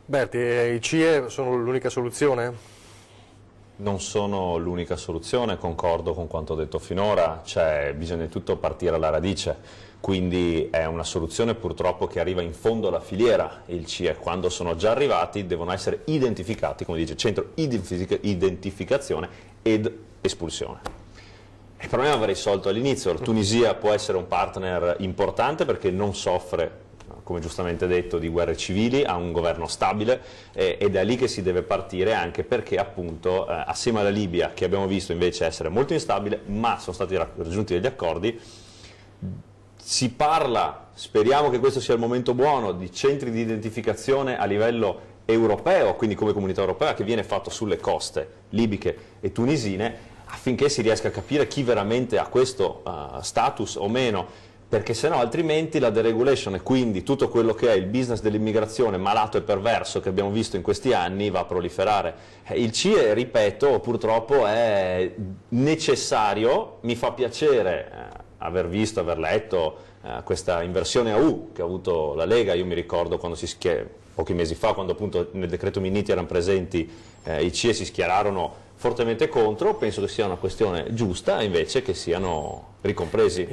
Berti, i CIE sono l'unica soluzione? Non sono l'unica soluzione, concordo con quanto detto finora, bisogna innanzitutto partire alla radice, quindi è una soluzione purtroppo che arriva in fondo alla filiera. Il CIE, quando sono già arrivati, devono essere identificati, come dice, centro identificazione ed espulsione. Il problema va risolto all'inizio. La Tunisia può essere un partner importante perché non soffre, come giustamente detto, di guerre civili, ha un governo stabile ed è lì che si deve partire, anche perché appunto assieme alla Libia, che abbiamo visto invece essere molto instabile, ma sono stati raggiunti degli accordi. Si parla, speriamo che questo sia il momento buono, di centri di identificazione a livello europeo, quindi come comunità europea, che viene fatto sulle coste libiche e tunisine, affinché si riesca a capire chi veramente ha questo status o meno, perché se no altrimenti la deregulation e quindi tutto quello che è il business dell'immigrazione malato e perverso che abbiamo visto in questi anni va a proliferare. Il CIE, ripeto, purtroppo è necessario. Mi fa piacere aver visto, aver letto questa inversione a U che ha avuto la Lega. Io mi ricordo quando pochi mesi fa, quando appunto nel decreto Minniti erano presenti i CIE, si schierarono fortemente contro. Penso che sia una questione giusta invece che siano ricompresi.